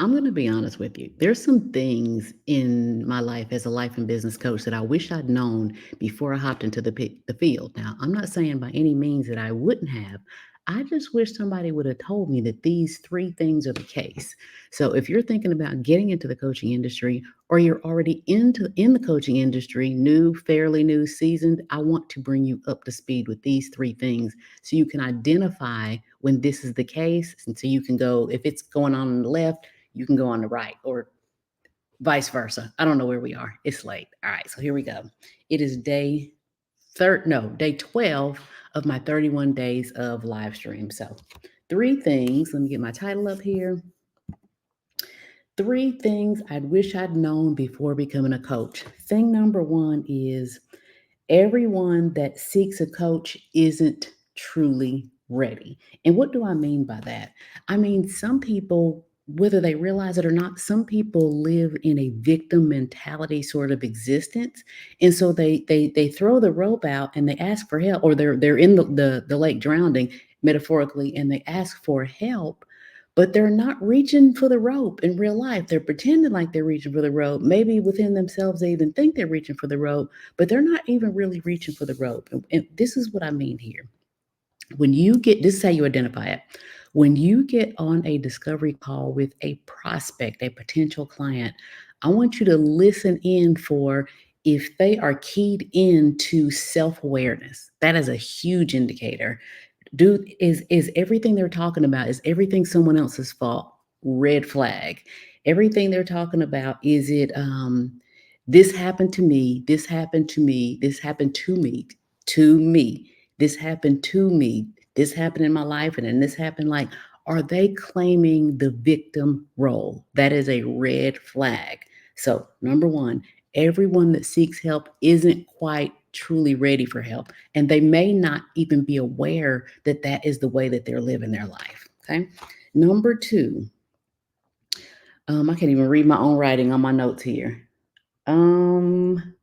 I'm going to be honest with you. There's some things in my life as a life and business coach that I wish I'd known before I hopped into the field. Now, I'm not saying by any means that I wouldn't have. I just wish somebody would have told me that these three things are the case. So, if you're thinking about getting into the coaching industry, or you're already in the coaching industry, new, fairly new, seasoned, I want to bring you up to speed with these three things so you can identify when this is the case, and so you can go, if it's going on the left, you can go on the right, or vice versa. I don't know where we are. It's late. All right, so here we go. It is day 12 of my 31 days of live stream. So, three things. Let me get my title up here. Three things I'd wish I'd known before becoming a coach. Thing number one is everyone that seeks a coach isn't truly ready. And what do I mean by that? I mean, some people, whether they realize it or not, some people live in a victim mentality sort of existence. And so they throw the rope out and they ask for help, or they're in the lake drowning metaphorically, and they ask for help, but they're not reaching for the rope in real life. They're pretending like they're reaching for the rope. Maybe within themselves, they even think they're reaching for the rope, but they're not even really reaching for the rope. And this is what I mean here. When you get, this is how you identify it. When you get on a discovery call with a prospect, a potential client, I want you to listen in for if they are keyed into self-awareness. That is a huge indicator. Is everything they're talking about, is everything someone else's fault? Red flag. Everything they're talking about, is it this happened to me, this happened to me, this happened to me, this happened to me, this happened in my life, and then this happened, like, are they claiming the victim role? That is a red flag. So, number one, everyone that seeks help isn't quite truly ready for help, and they may not even be aware that that is the way that they're living their life. Okay. Number two, I can't even read my own writing on my notes here. Um,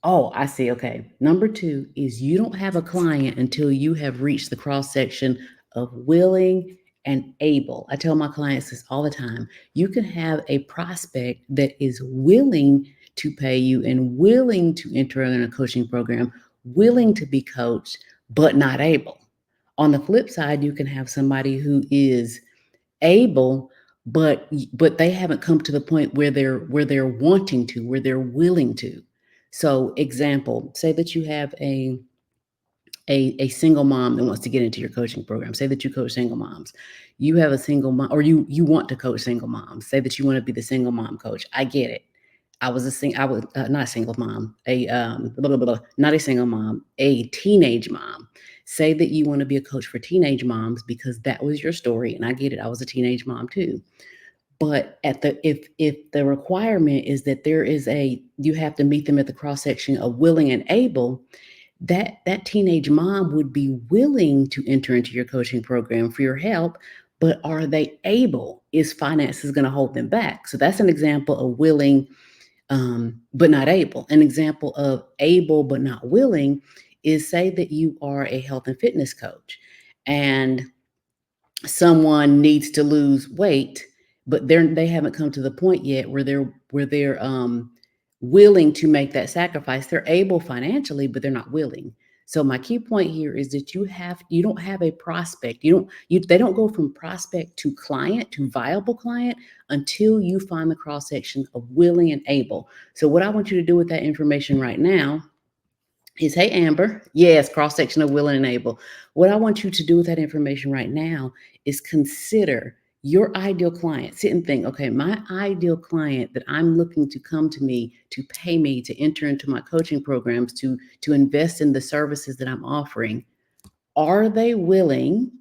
oh, I see. Okay. Number two is you don't have a client until you have reached the cross section of willing and able. I tell my clients this all the time. You can have a prospect that is willing to pay you and willing to enter in a coaching program, willing to be coached, but not able. On the flip side, you can have somebody who is able, but they haven't come to the point where they're wanting to, where they're willing to. So, example, say that you have a single mom that wants to get into your coaching program. Say that you coach single moms. You have a single mom, or you want to coach single moms. Say that you want to be the single mom coach. I get it. I was not a single mom, blah, blah, blah, not a single mom, a teenage mom. Say that you want to be a coach for teenage moms because that was your story, and I get it. I was a teenage mom too. But if the requirement is that you have to meet them at the cross section of willing and able, that teenage mom would be willing to enter into your coaching program for your help, but are they able? Is finances going to hold them back? So that's an example of willing, but not able. An example of able but not willing is, say that you are a health and fitness coach, and someone needs to lose weight, but they haven't come to the point yet where they're willing to make that sacrifice. They're able financially, but they're not willing. So my key point here is that you don't have a prospect. They don't go from prospect to client to viable client until you find the cross section of willing and able. So what I want you to do with that information right now is, hey, Amber, yes, cross section of willing and able. What I want you to do with that information right now is consider your ideal client. Sit and think, okay, my ideal client that I'm looking to come to me, to pay me, to enter into my coaching programs, to invest in the services that I'm offering. Are they willing?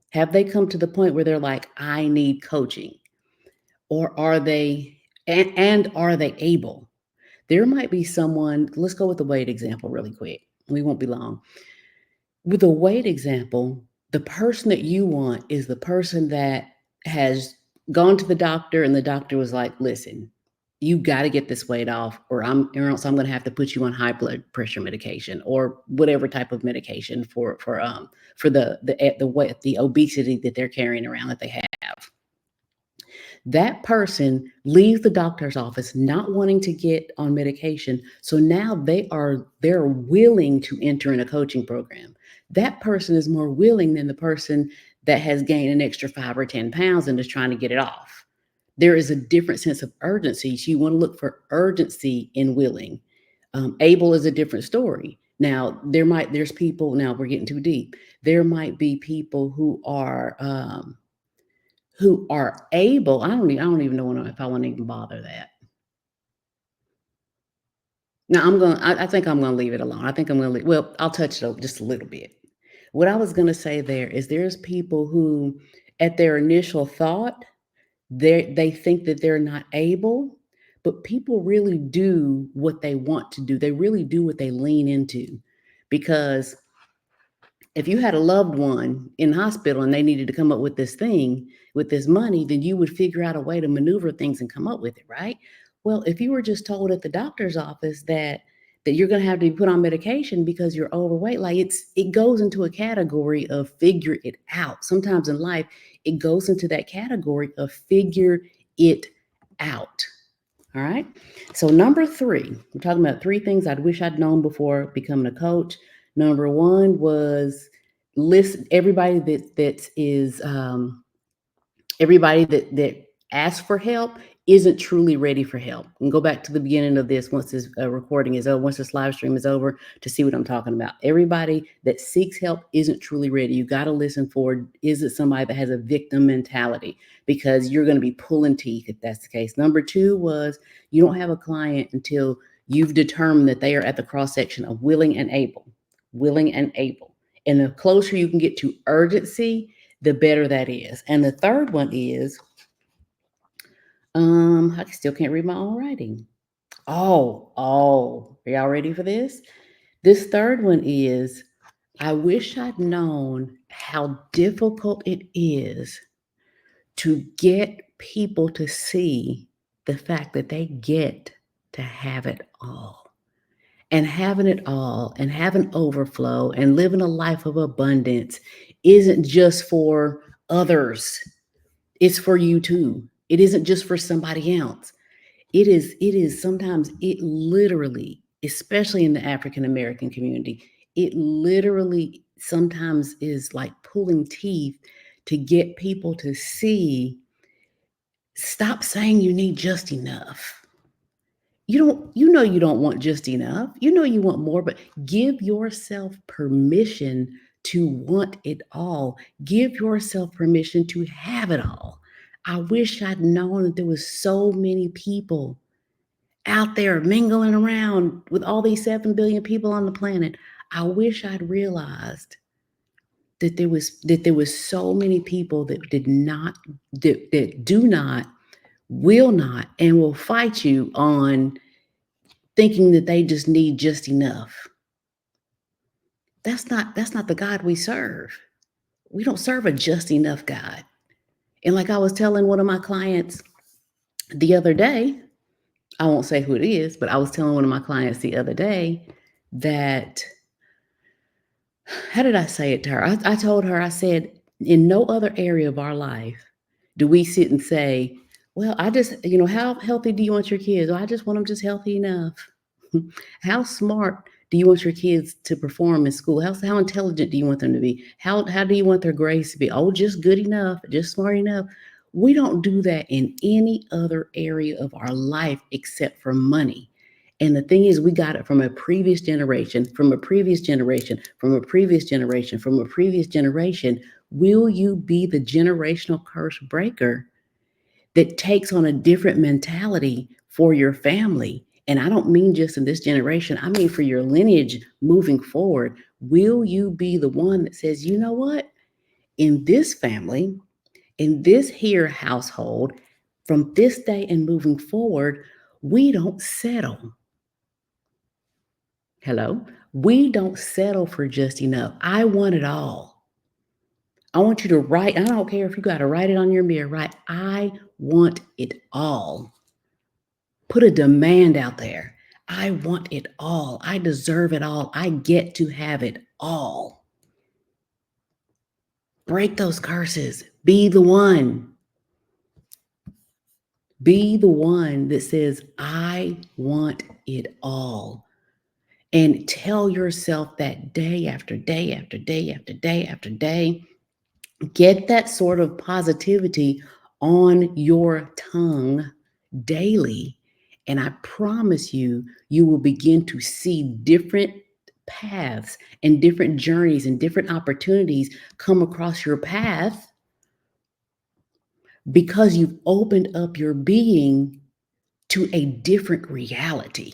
Have they come to the point where they're like, I need coaching? Or are they, and are they able? There might be someone, let's go with the weight example really quick. We won't be long. With a weight example, the person that you want is the person that has gone to the doctor and the doctor was like, listen, you got to get this weight off, or else I'm going to have to put you on high blood pressure medication or whatever type of medication for the weight, the obesity that they're carrying around that they have. That person leaves the doctor's office not wanting to get on medication. So now they're willing to enter in a coaching program. That person is more willing than the person that has gained an extra 5 or 10 pounds and is trying to get it off. There is a different sense of urgency. So you want to look for urgency in willing. Able is a different story. Now there's people. Now we're getting too deep. There might be people who are able. I don't even know if I want to even bother that. Now I think I'm gonna leave it alone. I think I'm gonna leave, well, I'll touch it up just a little bit. What I was gonna say there is there's people who, at their initial thought, they think that they're not able, but people really do what they want to do. They really do what they lean into, because if you had a loved one in hospital and they needed to come up with this thing with this money, then you would figure out a way to maneuver things and come up with it, right? Well, if you were just told at the doctor's office that you're going to have to be put on medication because you're overweight, like it goes into a category of figure it out. Sometimes in life, it goes into that category of figure it out. All right. So number three, we're talking about three things I wish I'd known before becoming a coach. Number one was listen. Everybody that asks for help isn't truly ready for help. And go back to the beginning of this once this recording is over, once this live stream is over, to see what I'm talking about. Everybody that seeks help isn't truly ready. You got to listen for, is it somebody that has a victim mentality? Because you're going to be pulling teeth if that's the case. Number two was, you don't have a client until you've determined that they are at the cross section of willing and able. Willing and able. And the closer you can get to urgency, the better that is. And the third one is, I still can't read my own writing. Are y'all ready for this? This third one is, I wish I'd known how difficult it is to get people to see the fact that they get to have it all. And having it all and having overflow and living a life of abundance isn't just for others. It's for you too. It isn't just for somebody else. It is sometimes, it literally, especially in the African American community, it literally sometimes is like pulling teeth to get people to see, stop saying you need just enough. You don't want just enough. You know you want more, but give yourself permission to want it all. Give yourself permission to have it all. I wish I'd known that there was so many people out there mingling around with all these 7 billion people on the planet. I wish I'd realized that there was so many people that did not, that do not, will not, and will fight you on thinking that they just need just enough. That's not the God we serve. We don't serve a just enough God. And like I was telling one of my clients the other day, I won't say who it is, but I was telling one of my clients the other day that, how did I say it to her? I told her, I said, in no other area of our life do we sit and say, well, I just, how healthy do you want your kids? Oh, I just want them just healthy enough. How smart do you want your kids to perform in school? How intelligent do you want them to be? How do you want their grades to be? Oh, just good enough, just smart enough. We don't do that in any other area of our life except for money. And the thing is, we got it from a previous generation, from a previous generation, from a previous generation, from a previous generation. Will you be the generational curse breaker that takes on a different mentality for your family? And I don't mean just in this generation, I mean for your lineage moving forward. Will you be the one that says, you know what? In this family, in this here household, from this day and moving forward, we don't settle. Hello? We don't settle for just enough. I want it all. I want you to write, I don't care if you got to write it on your mirror, right? I want it all. Put a demand out there. I want it all. I deserve it all. I get to have it all. Break those curses. Be the one. Be the one that says, I want it all. And tell yourself that day after day after day after day after day. Get that sort of positivity on your tongue daily. And I promise you, you will begin to see different paths and different journeys and different opportunities come across your path because you've opened up your being to a different reality.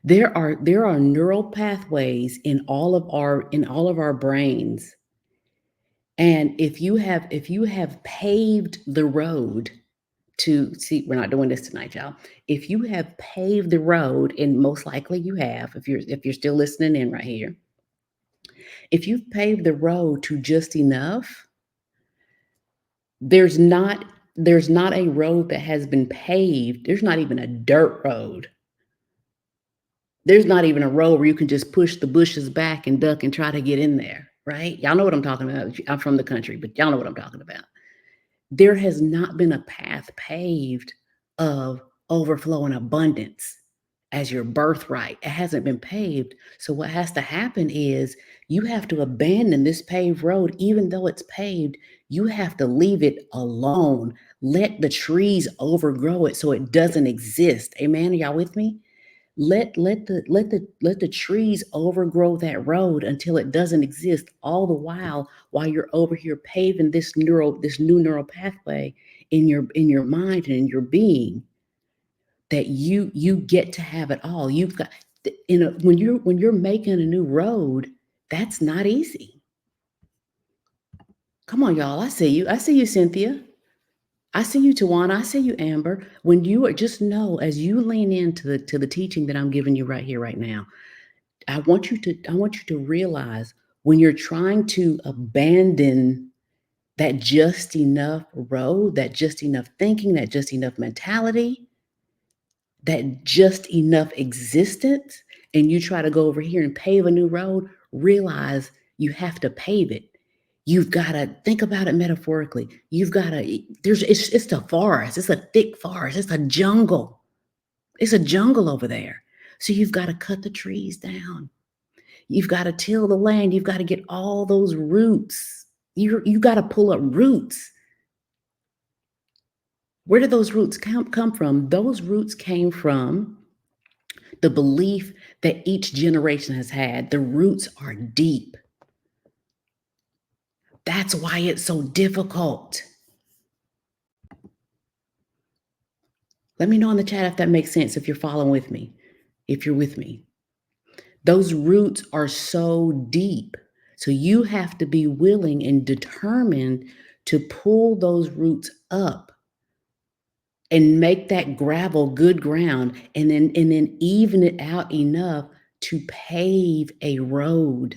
There are neural pathways in all of our brains. And if you have paved the road to see, we're not doing this tonight, y'all. If you have paved the road, and most likely you have, if you're still listening in right here, if you've paved the road to just enough, there's not there's not a road that has been paved. There's not even a dirt road. There's not even a road where you can just push the bushes back and duck and try to get in there, right? Y'all know what I'm talking about. I'm from the country, but y'all know what I'm talking about. There has not been a path paved of overflow and abundance as your birthright. It hasn't been paved. So what has to happen is you have to abandon this paved road, even though it's paved. You have to leave it alone. Let the trees overgrow it so it doesn't exist. Amen. Are y'all with me? Let the trees overgrow that road until it doesn't exist. All the while you're over here paving this new neural pathway in your mind and in your being, that you get to have it all. You've got, when you're making a new road, that's not easy. Come on, y'all. I see you, Cynthia. I see you, Tawana. I see you, Amber. When you are, just know, as you lean into the teaching that I'm giving you right here, right now, I want you to realize, when you're trying to abandon that just enough road, that just enough thinking, that just enough mentality, that just enough existence, and you try to go over here and pave a new road, realize you have to pave it. You've got to think about it metaphorically. You've got to, it's a forest, it's a thick forest, it's a jungle. It's a jungle over there. So you've got to cut the trees down. You've got to till the land. You've got to get all those roots. You got to pull up roots. Where did those roots come from? Those roots came from the belief that each generation has had. The roots are deep. That's why it's so difficult. Let me know in the chat if that makes sense, if you're following with me, if you're with me. Those roots are so deep. So you have to be willing and determined to pull those roots up and make that gravel good ground, and then even it out enough to pave a road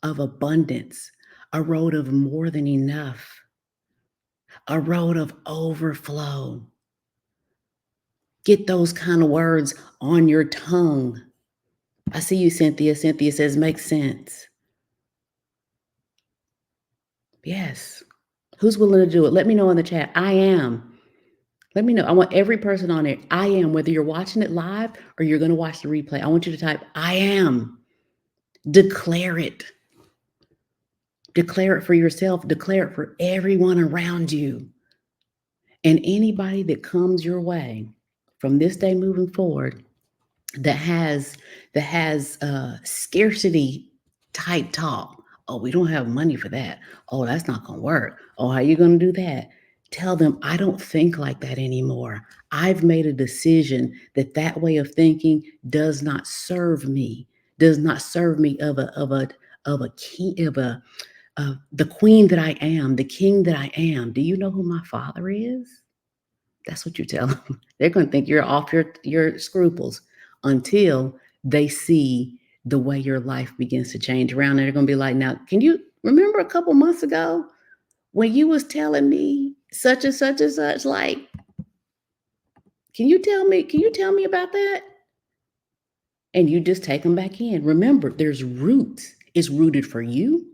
of abundance, a road of more than enough, a road of overflow. Get those kind of words on your tongue. I see you, Cynthia. Cynthia says, makes sense. Yes. Who's willing to do it? Let me know in the chat. I am. Let me know. I want every person on there. I am, whether you're watching it live or you're going to watch the replay. I want you to type, I am. Declare it. Declare it for yourself. Declare it for everyone around you. And anybody that comes your way from this day moving forward, that has scarcity type talk. Oh, we don't have money for that. Oh, that's not going to work. Oh, how you going to do that? Tell them, I don't think like that anymore. I've made a decision that that way of thinking does not serve me. Does not serve me of a king, of the queen that I am, the king that I am. Do you know who my father is? That's what you tell them. They're going to think you're off your scruples until they see the way your life begins to change around. And they're going to be like, now, can you remember a couple months ago when you was telling me such and such and such? Like, can you tell me about that? And you just take them back in. Remember, there's roots. It's rooted for you.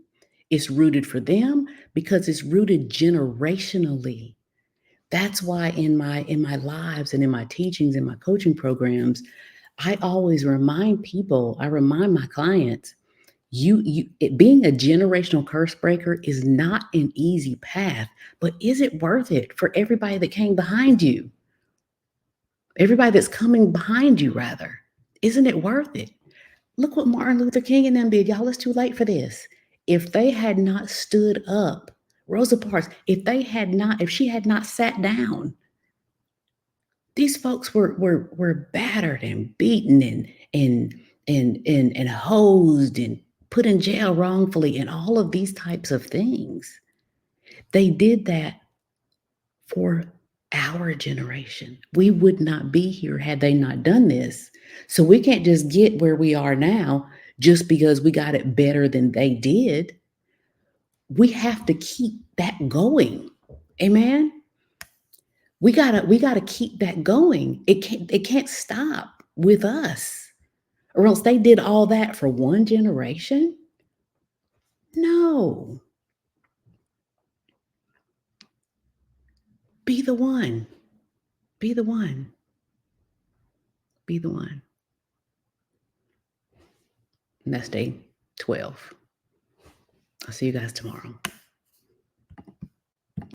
It's rooted for them because it's rooted generationally. That's why in my lives and in my teachings and my coaching programs, I always remind people, I remind my clients, being a generational curse breaker is not an easy path, but is it worth it for everybody that came behind you? Everybody that's coming behind you, rather. Isn't it worth it? Look what Martin Luther King and them did. Y'all, it's too late for this. If they had not stood up, Rosa Parks, if she had not sat down, these folks were battered and beaten and hosed and put in jail wrongfully and all of these types of things. They did that for our generation. We would not be here had they not done this. So we can't just get where we are now just because we got it better than they did. We have to keep that going. Amen. We gotta keep that going. It can't stop with us. Or else they did all that for one generation? No. Be the one. Be the one. Be the one. And that's day 12. I'll see you guys tomorrow.